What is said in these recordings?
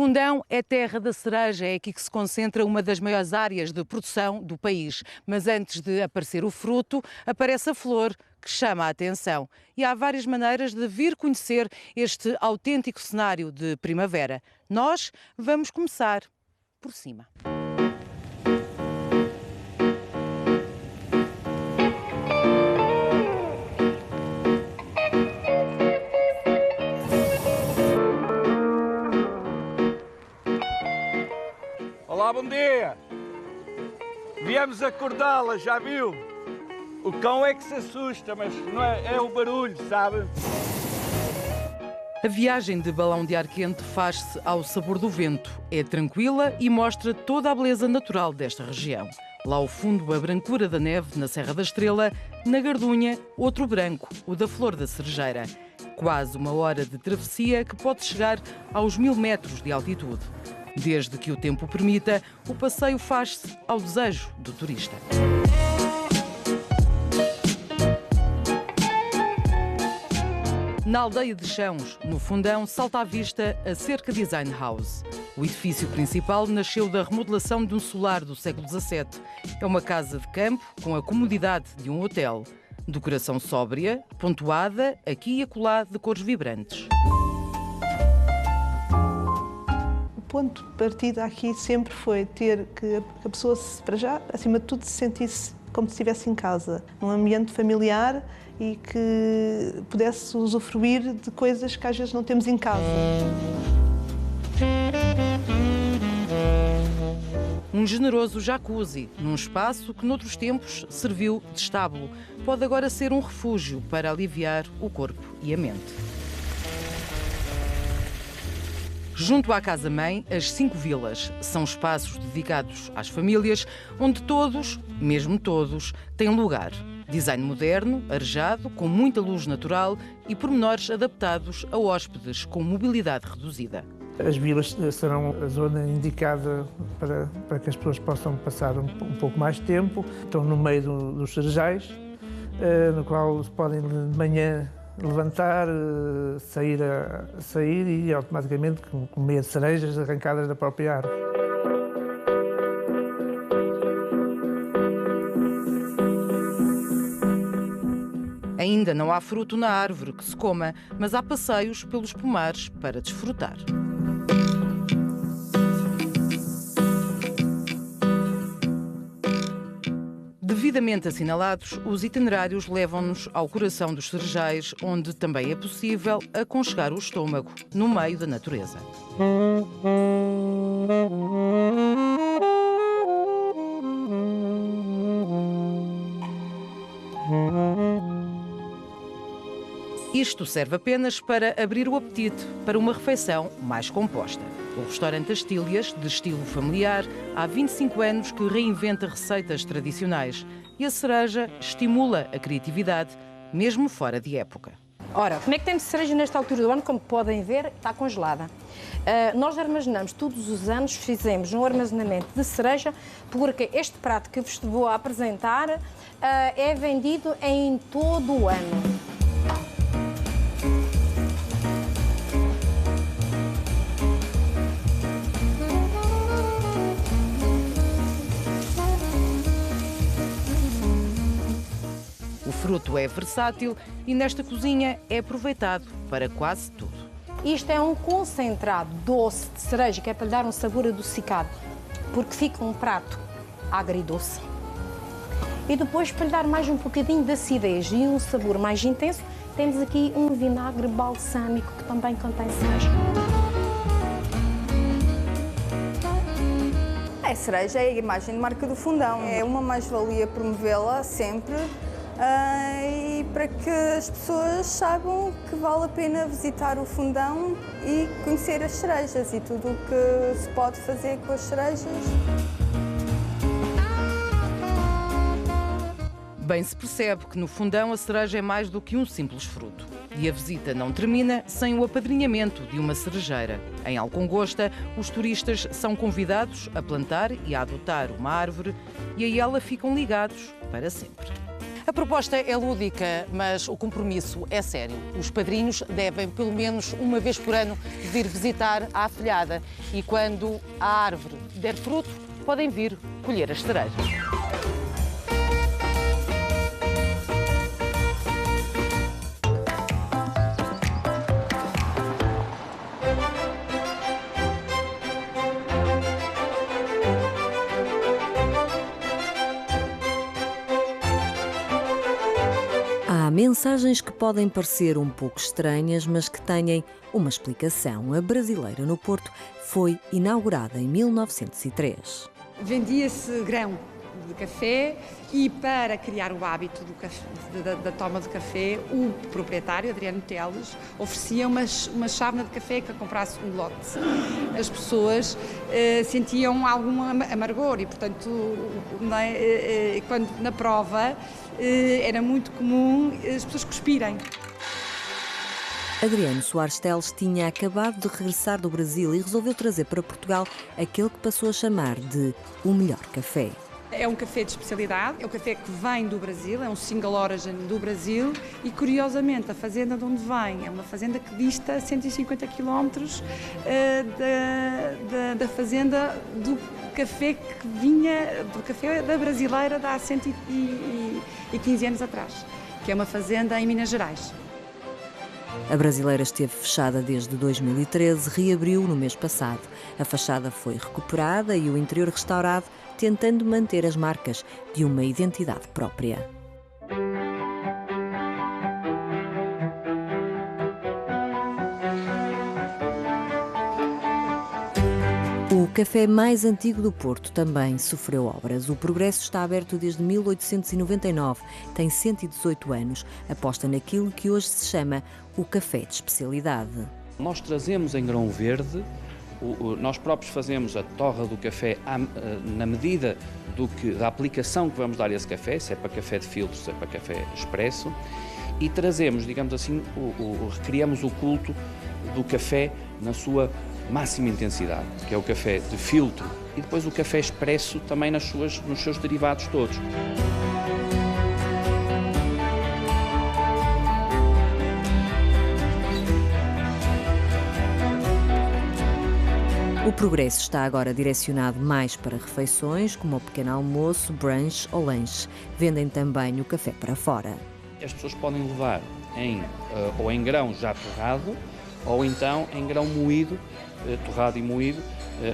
Fundão é terra da cereja, é aqui que se concentra uma das maiores áreas de produção do país. Mas antes de aparecer o fruto, aparece a flor, que chama a atenção. E há várias maneiras de vir conhecer este autêntico cenário de primavera. Nós vamos começar por cima. Olá, bom dia! Viemos acordá-la, já viu? O cão é que se assusta, mas não é o barulho, sabe? A viagem de balão de ar quente faz-se ao sabor do vento. É tranquila e mostra toda a beleza natural desta região. Lá ao fundo, a brancura da neve na Serra da Estrela, na Gardunha, outro branco, o da flor da cerejeira. Quase uma hora de travessia que pode chegar aos 1000 metros de altitude. Desde que o tempo permita, o passeio faz-se ao desejo do turista. Na aldeia de Chãos, no Fundão, salta à vista a Cerca Design House. O edifício principal nasceu da remodelação de um solar do século XVII. É uma casa de campo com a comodidade de um hotel. Decoração sóbria, pontuada, aqui e acolá de cores vibrantes. O ponto de partida aqui sempre foi ter que a pessoa, para já, acima de tudo, se sentisse como se estivesse em casa, num ambiente familiar e que pudesse usufruir de coisas que às vezes não temos em casa. Um generoso jacuzzi, num espaço que noutros tempos serviu de estábulo, pode agora ser um refúgio para aliviar o corpo e a mente. Junto à casa-mãe, as 5 vilas são espaços dedicados às famílias, onde todos, mesmo todos, têm lugar. Design moderno, arejado, com muita luz natural e pormenores adaptados a hóspedes com mobilidade reduzida. As vilas serão a zona indicada para que as pessoas possam passar um pouco mais de tempo. Estão no meio dos cerejais, no qual se podem de manhã levantar, sair e automaticamente comer cerejas arrancadas da própria árvore. Ainda não há fruto na árvore que se coma, mas há passeios pelos pomares para desfrutar. Devidamente assinalados, os itinerários levam-nos ao coração dos cerejais, onde também é possível aconchegar o estômago, no meio da natureza. Isto serve apenas para abrir o apetite para uma refeição mais composta. O restaurante As Tílias, de estilo familiar, há 25 anos que reinventa receitas tradicionais e a cereja estimula a criatividade, mesmo fora de época. Ora, como é que temos cereja nesta altura do ano? Como podem ver, está congelada. Nós armazenamos todos os anos, fizemos um armazenamento de cereja, porque este prato que vos vou apresentar é vendido em todo o ano. O fruto é versátil e nesta cozinha é aproveitado para quase tudo. Isto é um concentrado doce de cereja, que é para lhe dar um sabor adocicado, porque fica um prato agridoce. E depois, para lhe dar mais um bocadinho de acidez e um sabor mais intenso, temos aqui um vinagre balsâmico que também contém cereja. A cereja é a imagem de marca do Fundão. É uma mais-valia promovê-la sempre e para que as pessoas saibam que vale a pena visitar o Fundão e conhecer as cerejas e tudo o que se pode fazer com as cerejas. Bem se percebe que no Fundão a cereja é mais do que um simples fruto. E a visita não termina sem o apadrinhamento de uma cerejeira. Em Alcongosta, os turistas são convidados a plantar e a adotar uma árvore e a ela ficam ligados para sempre. A proposta é lúdica, mas o compromisso é sério. Os padrinhos devem, pelo menos uma vez por ano, vir visitar a afilhada. E quando a árvore der fruto, podem vir colher as cerejas. Há mensagens que podem parecer um pouco estranhas, mas que têm uma explicação. A Brasileira no Porto foi inaugurada em 1903. Vendia-se grão de café e, para criar o hábito da toma de café, o proprietário, Adriano Teles, oferecia uma chávena de café que comprasse um lote. As pessoas sentiam algum amargor e, portanto, quando na prova era muito comum as pessoas cuspirem. Adriano Soares Teles tinha acabado de regressar do Brasil e resolveu trazer para Portugal aquele que passou a chamar de o melhor café. É um café de especialidade, é um café que vem do Brasil, é um single origin do Brasil e, curiosamente, a fazenda de onde vem é uma fazenda que dista 150 km da fazenda do café que vinha, do café da Brasileira de há 115 anos atrás, que é uma fazenda em Minas Gerais. A Brasileira esteve fechada desde 2013, reabriu no mês passado. A fachada foi recuperada e o interior restaurado, tentando manter as marcas de uma identidade própria. O café mais antigo do Porto também sofreu obras. O Progresso está aberto desde 1899, tem 118 anos, aposta naquilo que hoje se chama o café de especialidade. Nós trazemos em grão verde, nós próprios fazemos a torra do café na medida da aplicação que vamos dar a esse café, se é para café de filtro, se é para café expresso, e trazemos, digamos assim, recriamos o culto do café na sua máxima intensidade, que é o café de filtro, e depois o café expresso também nos seus derivados todos. O Progresso está agora direcionado mais para refeições, como o pequeno almoço, brunch ou lanche. Vendem também o café para fora. As pessoas podem levar ou em grão já torrado, ou então em grão moído, torrado e moído,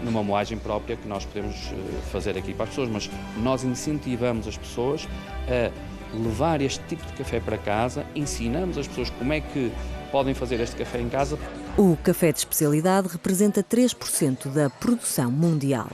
numa moagem própria que nós podemos fazer aqui para as pessoas, mas nós incentivamos as pessoas a levar este tipo de café para casa, ensinamos as pessoas como é que podem fazer este café em casa. O café de especialidade representa 3% da produção mundial.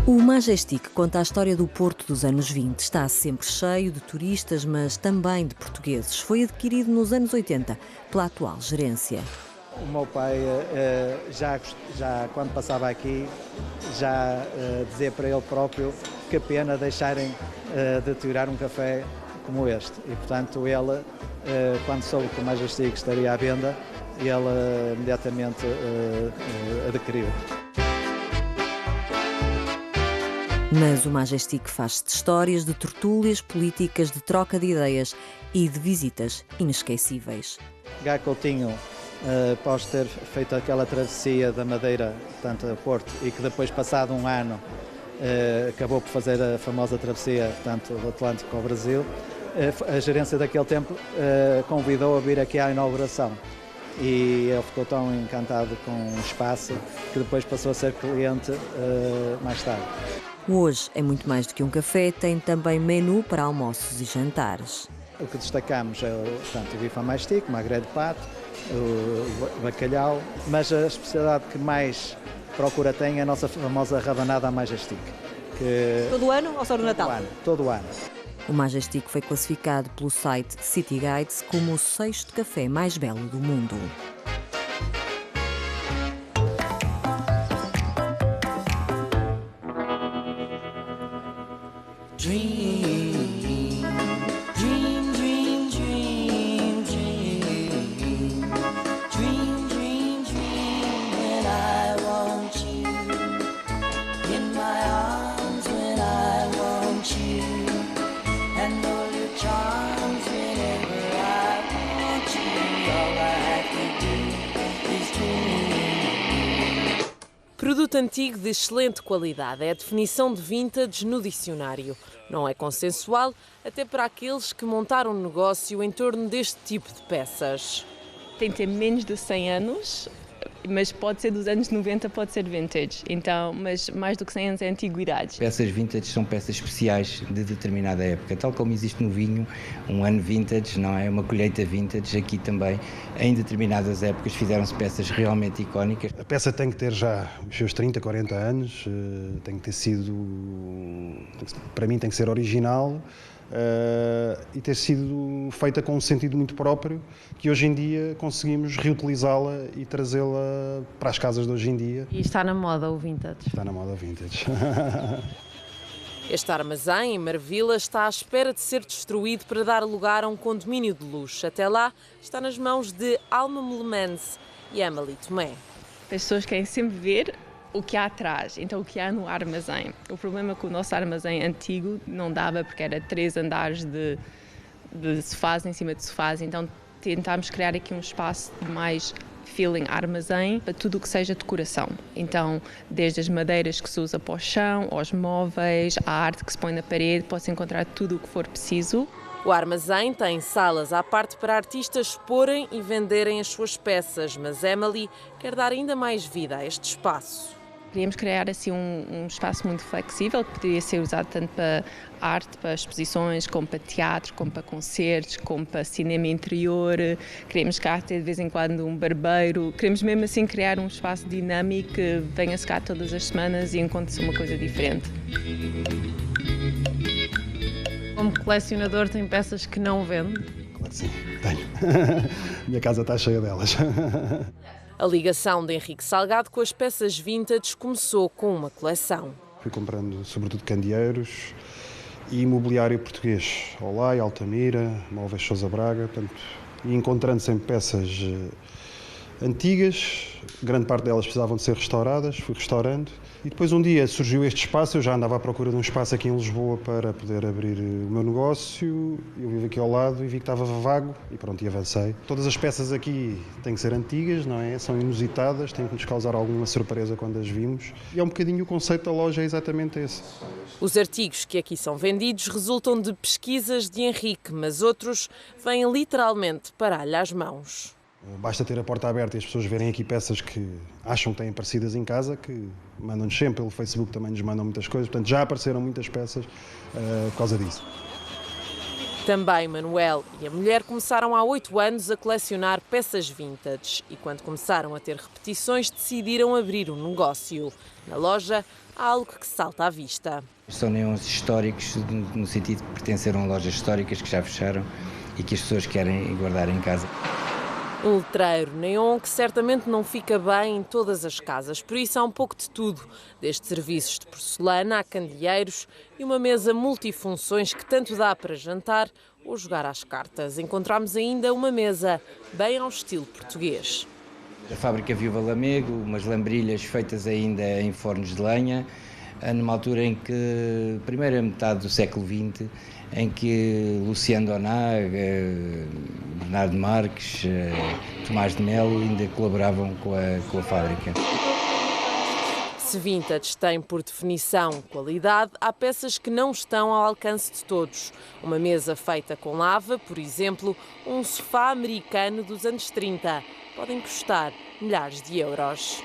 O Majestic conta a história do Porto dos anos 20. Está sempre cheio de turistas, mas também de portugueses. Foi adquirido nos anos 80 pela atual gerência. O meu pai, já quando passava aqui, já dizia para ele próprio que pena deixarem de tirar um café como este. E, portanto, ele, quando soube que o Majestic estaria à venda, ele imediatamente adquiriu. Mas o Majestic faz-se de histórias, de tertúlias políticas, de troca de ideias e de visitas inesquecíveis. Gá Coutinho, após ter feito aquela travessia da Madeira, portanto, a Porto, e que depois, passado um ano, acabou por fazer a famosa travessia, portanto, do Atlântico ao Brasil, a gerência daquele tempo convidou a vir aqui à inauguração. E ele ficou tão encantado com o espaço que depois passou a ser cliente mais tarde. Hoje é muito mais do que um café, tem também menu para almoços e jantares. O que destacamos é o bife à mastic, magret de pato, o bacalhau, mas a especialidade que mais procura tem é a nossa famosa rabanada à Majestic. Todo ano ou só no Natal? Todo ano. O Majestic foi classificado pelo site City Guides como o 6º café mais belo do mundo. Produto antigo de excelente qualidade é a definição de vintage no dicionário. Não é consensual, até para aqueles que montaram um negócio em torno deste tipo de peças. Tem que ter menos de 100 anos, mas pode ser dos anos 90, pode ser vintage. Então, mas mais do que 100 anos é antiguidade. Peças vintage são peças especiais de determinada época, tal como existe no vinho um ano vintage, não é? Uma colheita vintage, aqui também em determinadas épocas fizeram-se peças realmente icónicas. A peça tem que ter já os seus 30, 40 anos, tem que ter sido, para mim tem que ser original. E ter sido feita com um sentido muito próprio, que hoje em dia conseguimos reutilizá-la e trazê-la para as casas de hoje em dia. E está na moda o vintage? Está na moda vintage. Este armazém, em Marvila, está à espera de ser destruído para dar lugar a um condomínio de luxo. Até lá, está nas mãos de Alma Melemans e Emily Tomé. As pessoas querem sempre ver o que há atrás, então o que há no armazém. O problema é que o nosso armazém antigo não dava porque era 3 andares de sofás em cima de sofás, então tentámos criar aqui um espaço de mais feeling armazém para tudo o que seja decoração. Então, desde as madeiras que se usa para o chão, aos móveis, a arte que se põe na parede, pode-se encontrar tudo o que for preciso. O armazém tem salas à parte para artistas exporem e venderem as suas peças, mas Emily quer dar ainda mais vida a este espaço. Queríamos criar assim um espaço muito flexível que poderia ser usado tanto para arte, para exposições, como para teatro, como para concertos, como para cinema interior. Queremos cá ter de vez em quando um barbeiro. Queremos mesmo assim criar um espaço dinâmico que venha-se cá todas as semanas e encontre-se uma coisa diferente. Como colecionador, tem peças que não vende? Claro que sim, tenho. Minha casa está cheia delas. A ligação de Henrique Salgado com as peças vintage começou com uma coleção. Fui comprando sobretudo candeeiros e imobiliário português, Olai, Altamira, Móveis Sousa Braga, portanto, e encontrando sempre peças antigas, grande parte delas precisavam de ser restauradas, fui restaurando. E depois um dia surgiu este espaço, eu já andava à procura de um espaço aqui em Lisboa para poder abrir o meu negócio. Eu vivo aqui ao lado e vi que estava vago e pronto, e avancei. Todas as peças aqui têm que ser antigas, não é? São inusitadas, têm que nos causar alguma surpresa quando as vimos. E é um bocadinho o conceito da loja, é exatamente esse. Os artigos que aqui são vendidos resultam de pesquisas de Henrique, mas outros vêm literalmente parar-lhe às mãos. Basta ter a porta aberta e as pessoas verem aqui peças que acham que têm aparecidas em casa, que mandam-nos sempre pelo Facebook, também nos mandam muitas coisas, portanto já apareceram muitas peças por causa disso. Também Manuel e a mulher começaram há 8 anos a colecionar peças vintage e quando começaram a ter repetições decidiram abrir um negócio. Na loja há algo que salta à vista. São neons históricos, no sentido de pertenceram a lojas históricas que já fecharam e que as pessoas querem guardar em casa. Um letreiro neon que certamente não fica bem em todas as casas, por isso há um pouco de tudo, desde serviços de porcelana a candeeiros e uma mesa multifunções que tanto dá para jantar ou jogar às cartas. Encontramos ainda uma mesa bem ao estilo português. A fábrica Viúva Lamego, umas lambrilhas feitas ainda em fornos de lenha, numa altura em que, primeira metade do século XX, em que Luciano Donaga, Bernardo Marques, Tomás de Melo ainda colaboravam com a fábrica. Se vintage tem, por definição, qualidade, há peças que não estão ao alcance de todos. Uma mesa feita com lava, por exemplo, um sofá americano dos anos 30. Podem custar milhares de euros.